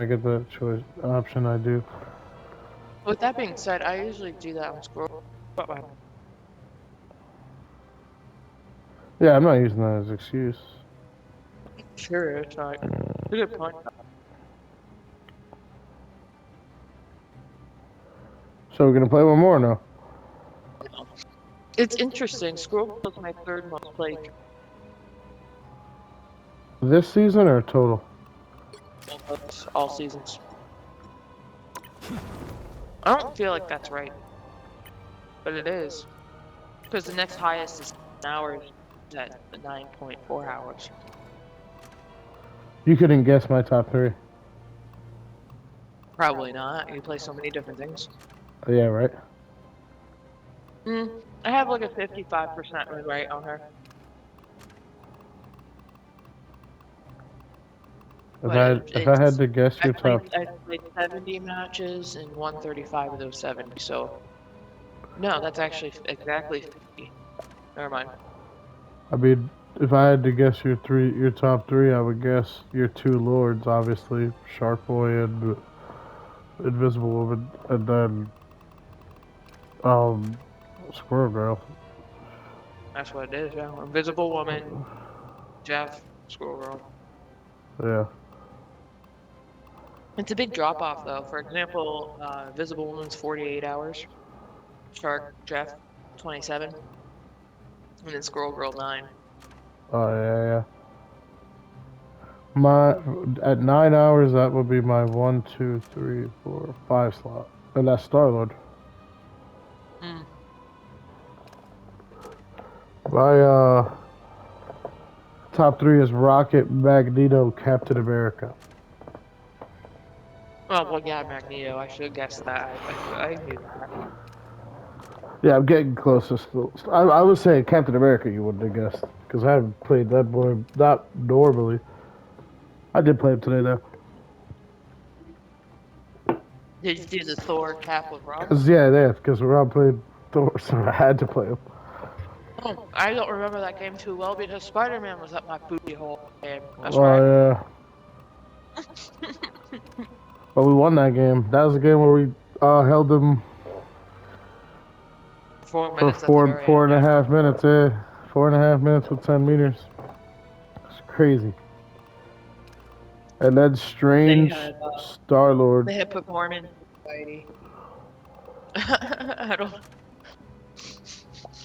I get that choice option, I do. With that being said, I usually do that on scroll. Yeah, I'm not using that as an excuse. Sure, it's like a good point. So we're gonna play one more now. It's interesting. Scroll was my third most played This season or total? of all seasons. I don't feel like that's right, but it is. Because the next highest is hours at 9.4 hours. You couldn't guess my top three. Probably not. You play so many different things. Oh, yeah, right. I have like a 55% win rate on her. If I had to guess your top, I played 70 matches and won 35 of those 70. So no, that's actually exactly 50. Never mind. I mean, if I had to guess your top three, I would guess your two lords, obviously, Shark Boy and Invisible Woman, and then Squirrel Girl. That's what it is. Yeah, Invisible Woman, Jeff, Squirrel Girl. Yeah. It's a big drop off though. For example, Invisible Woman's 48 hours, Shark Jeff 27, and then Squirrel Girl 9. Oh yeah, yeah. My at 9 hours, that would be my 1, 2, 3, 4, 5 slot, and that's Star Lord. Mm. My top three is Rocket, Magneto, Captain America. Oh well, yeah, Magneto. I should have guessed that. I knew that. Yeah, I'm getting closest. I would say Captain America. You wouldn't have guessed because I haven't played that boy not normally. I did play him today though. Did you do the Thor cap with Rob? Cause yeah, because Rob played Thor, so I had to play him. Oh, I don't remember that game too well because Spider-Man was up my booty hole game. That's right. Oh yeah, but we won that game. That was the game where we held them 4 for minutes at the very four end. and a Yeah. half minutes. Yeah, 4.5 minutes with 10 meters. It's crazy. And then They Strange had Star Lord. performance anxiety. I don't.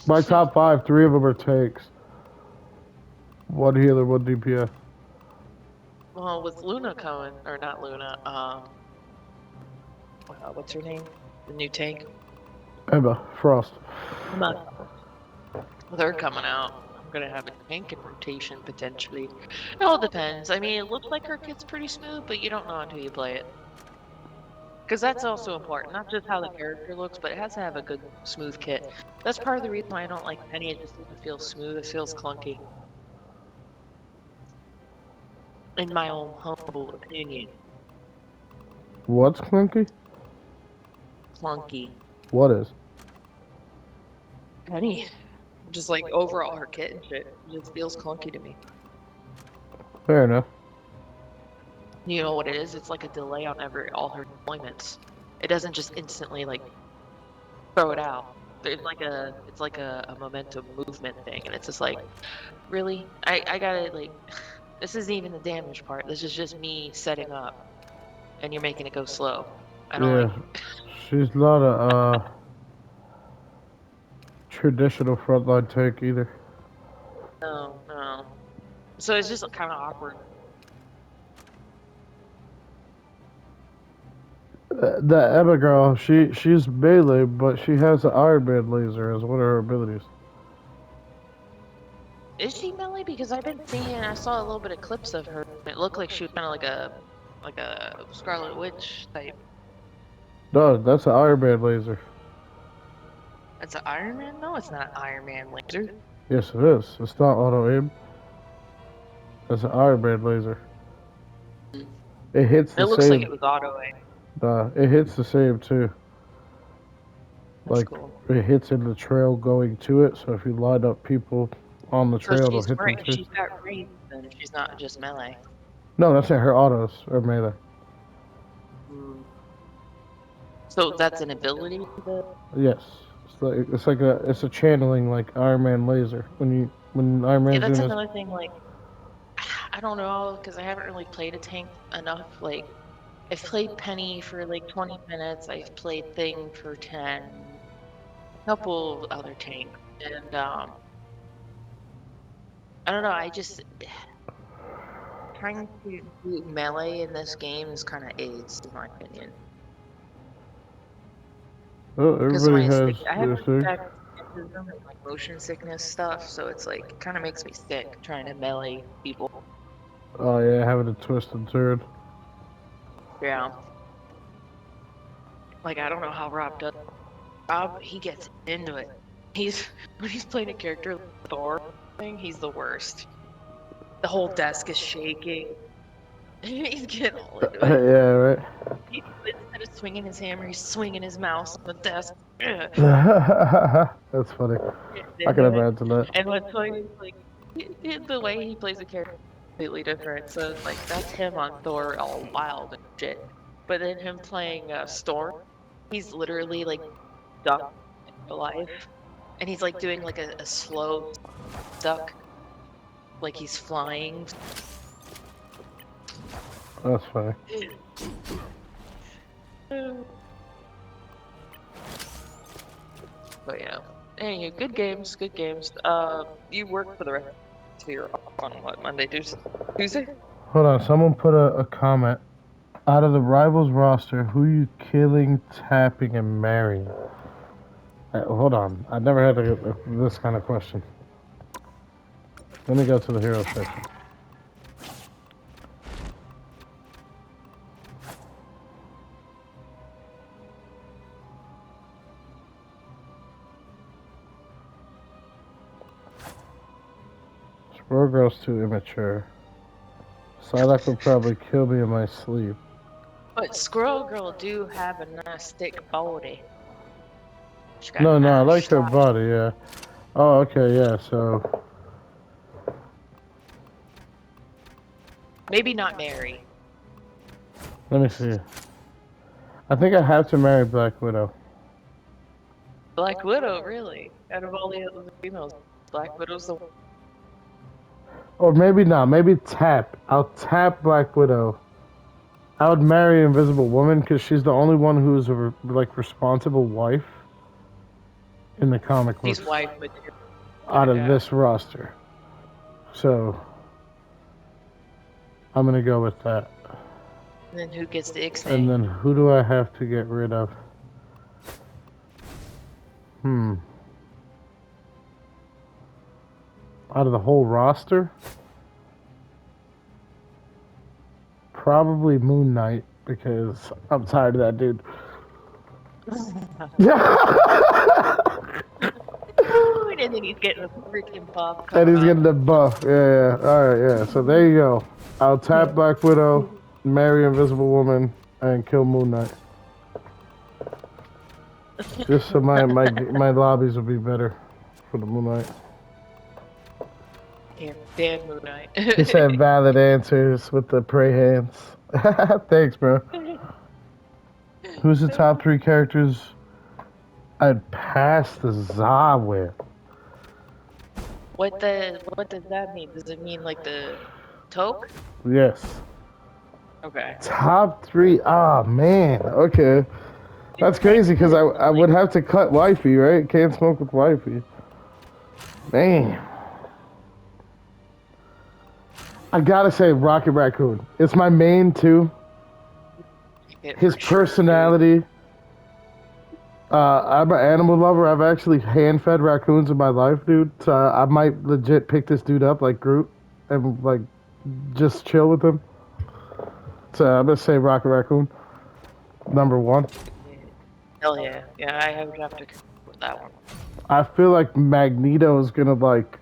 My top five, three of them are takes. One healer, one DPS. Well, with Luna coming, or not Luna, what's her name? The new tank. Emma Frost. Emma. They're coming out. I'm gonna have a tank in rotation potentially. It all depends. I mean, it looks like her kit's pretty smooth, but you don't know until you play it. Because that's also important. Not just how the character looks, but it has to have a good, smooth kit. That's part of the reason why I don't like Penny. It just doesn't feel smooth. It feels clunky. In my own humble opinion. What's clunky? Clunky. What is? Penny. Just like overall her kit and shit. It just feels clunky to me. Fair enough. You know what it is? It's like a delay on all her deployments. It doesn't just instantly like throw it out. It's like a momentum movement thing, and it's just like, really? I gotta like, this isn't even the damage part. This is just me setting up, and you're making it go slow. I don't like. She's not a traditional frontline tank either. No, no. So it's just kind of awkward. The Emma girl, she's melee, but she has an Iron Man laser as one of her abilities. Is she melee? Because I've been seeing, I saw a little bit of clips of her. It looked like she was kind of like a Scarlet Witch type. No, that's an Iron Man laser. It's an Iron Man? No, it's not an Iron Man laser. Yes, it is. It's not auto aim. It's an Iron Man laser. It hits the It same. looks like it was auto aim. It hits the same too. That's Like cool. it hits in the trail going to it. So if you line up people on the trail, it'll hit them too. She's got range, then she's not just melee. No, that's not her autos or melee. So that's an ability. Yes, it's a channeling like Iron Man laser. When Iron Yeah, Man's that's doing his another thing. Like, I don't know, because I haven't really played a tank enough. Like, I've played Penny for like 20 minutes. I've played Thing for 10. A couple of other tanks, and I don't know. I just trying to do melee in this game is kind of AIDS, in my opinion. oh, Because everybody my has stick, I have their like thing. astigmatism and like motion sickness stuff, so it's like it kind of makes me sick trying to melee people. Oh yeah, having a twist and turn. Yeah. Like I don't know how Rob does. Rob, he gets into it. He's when he's playing a character like Thor thing, he's the worst. The whole desk is shaking. He's getting all into it. Yeah, right. Instead of swinging his hammer, he's swinging his mouse on the desk. That's funny. I can Into it. imagine that. And what's funny is like the way he plays a character is completely different. So it's like that's him on Thor all wild and shit. But then him playing Storm, he's literally like duck in real life. And he's like doing like a slow duck, like he's flying. That's funny. But yeah. Anywho, good games, good games. You work for the rest of your off on what, Monday, Tuesday? Hold on, someone put a comment. Out of the Rivals roster, who you killing, tapping, and marrying? Hold on, I never had this kind of question. Let me go to the hero section. Squirrel Girl's too immature. Psylocke would probably kill me in my sleep. But Squirrel Girl do have a nice thick body. No, I nice like her body, yeah. Oh, okay, yeah, so... Maybe not Mary. Let me see. I think I have to marry Black Widow. Black Widow, really? Out of all the other females, Black Widow's the one. Or maybe not, maybe tap. I'll tap Black Widow. I would marry Invisible Woman because she's the only one who's a responsible wife in the comic books. She's wife material. Out of this roster. So, I'm gonna go with that. And then who gets the Ixnay? And then who do I have to get rid of? Out of the whole roster? Probably Moon Knight, because I'm tired of that dude. And then he's getting a freaking buff. And he's getting the buff. Yeah. Alright, yeah. So there you go. I'll tap Black Widow, marry Invisible Woman, and kill Moon Knight. Just so my lobbies will be better for the Moon Knight. Yeah, damn Moon Knight. He said valid answers with the pray hands. Thanks, bro. Who's the top 3 characters I'd pass the za with? What does that mean? Does it mean like the toke? Yes. Okay. Top 3. Ah, man. Okay. That's crazy because I would have to cut wifey, right? Can't smoke with wifey. Man. I gotta say Rocket Raccoon. It's my main too. His personality. I'm an animal lover. I've actually hand-fed raccoons in my life, dude. So I might legit pick this dude up like Groot and like just chill with him. So I'm gonna say Rocket Raccoon. Number 1. Hell yeah. Yeah, I have to with that one. I feel like Magneto is gonna like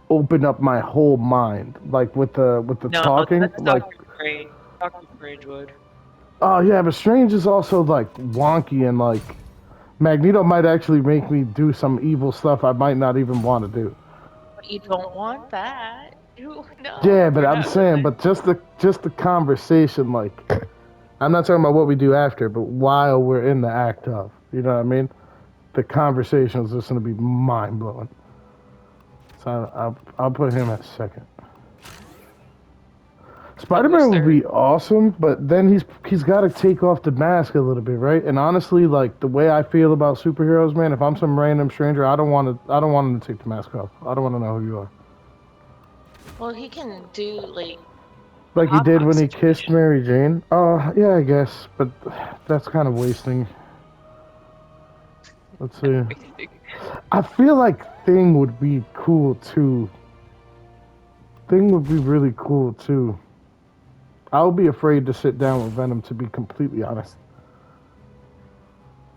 open up my whole mind, like with the talking. That's like Dr. Strange. Dr. Strange would. Oh yeah, but Strange is also like wonky and like Magneto might actually make me do some evil stuff I might not even want to do. But you don't want that. No. Yeah, but I'm saying, but just the conversation, like I'm not talking about what we do after, but while we're in the act of. You know what I mean? The conversation is just going to be mind blowing. So I'll put him at second. Spider-Man would be awesome, but then he's got to take off the mask a little bit, right? And honestly, like the way I feel about superheroes, man, if I'm some random stranger, I don't want him to take the mask off. I don't want to know who you are. Well, he can do Like he did when he kissed situation. Mary Jane. Oh, yeah, I guess, but that's kind of wasting. Let's see. I feel like Thing would be cool too. Thing would be really cool too. I would be afraid to sit down with Venom, to be completely honest.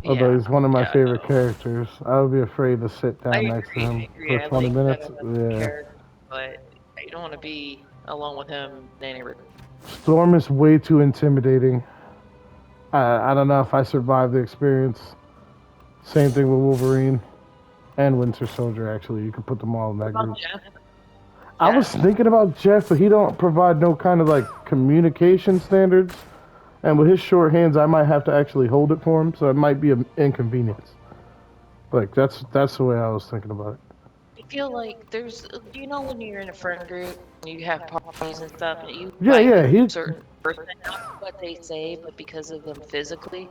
Although he's one of my favorite characters, I would be afraid to sit down next to him for I 20 like minutes. Venom as a Yeah. character, but you don't want to be alone with him in any. Storm is way too intimidating. I don't know if I survived the experience. Same thing with Wolverine and Winter Soldier, actually. You could put them all in that group. Jeff? I was thinking about Jeff, but he don't provide no kind of like communication standards. And with his short hands, I might have to actually hold it for him, so it might be an inconvenience. Like that's the way I was thinking about it. I feel like there's, when you're in a friend group, and you have parties and stuff, and you Yeah, invite yeah, a certain person, not what they say, but because of them physically,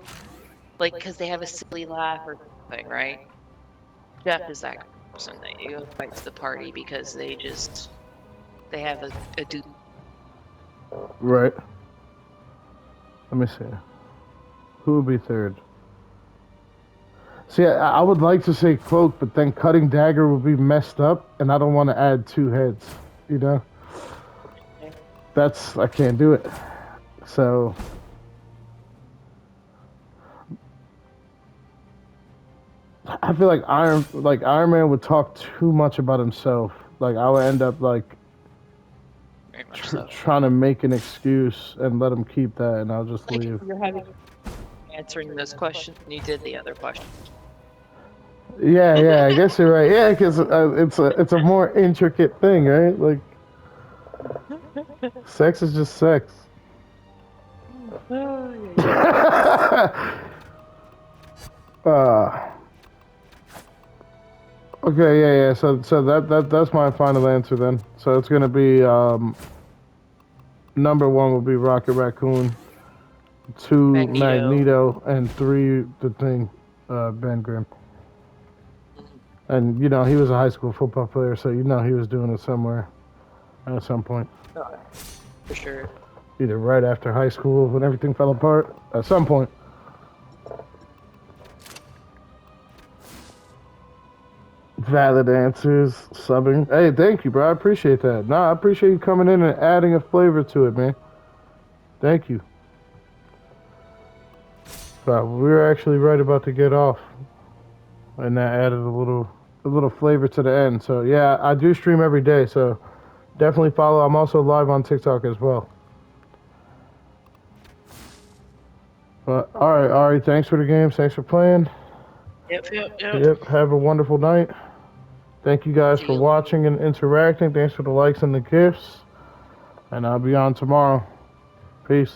like because they have a silly laugh or something, right? Jeff is that person that you invite to the party because they have a dude. Right. Let me see. Who would be third? See, I would like to say Cloak, but then Cutting Dagger would be messed up, and I don't want to add two heads. You know? I can't do it. So I feel like Iron Man would talk too much about himself. Like I would end up like trying to make an excuse and let him keep that, and I'll just leave. You're answering those questions, and you did the other question. Yeah, I guess you're right. Yeah, because it's a more intricate thing, right? Like sex is just sex. uh, okay, yeah. So that's my final answer then. So it's gonna be number one will be Rocket Raccoon, two Magneto, and three the Thing, Ben Grimm. And he was a high school football player, so he was doing it somewhere at some point. For sure. Either right after high school when everything fell apart, at some point. Valid answers, subbing. Hey, thank you, bro. I appreciate that. Nah, I appreciate you coming in and adding a flavor to it, man. Thank you. But we were actually right about to get off, and that added a little flavor to the end. So yeah, I do stream every day, so definitely follow. I'm also live on TikTok as well. But all right, Ari, thanks for the games. Thanks for playing. Yep. Have a wonderful night. Thank you guys for watching and interacting. Thanks for the likes and the gifts. And I'll be on tomorrow. Peace.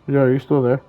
Yo, are you still there?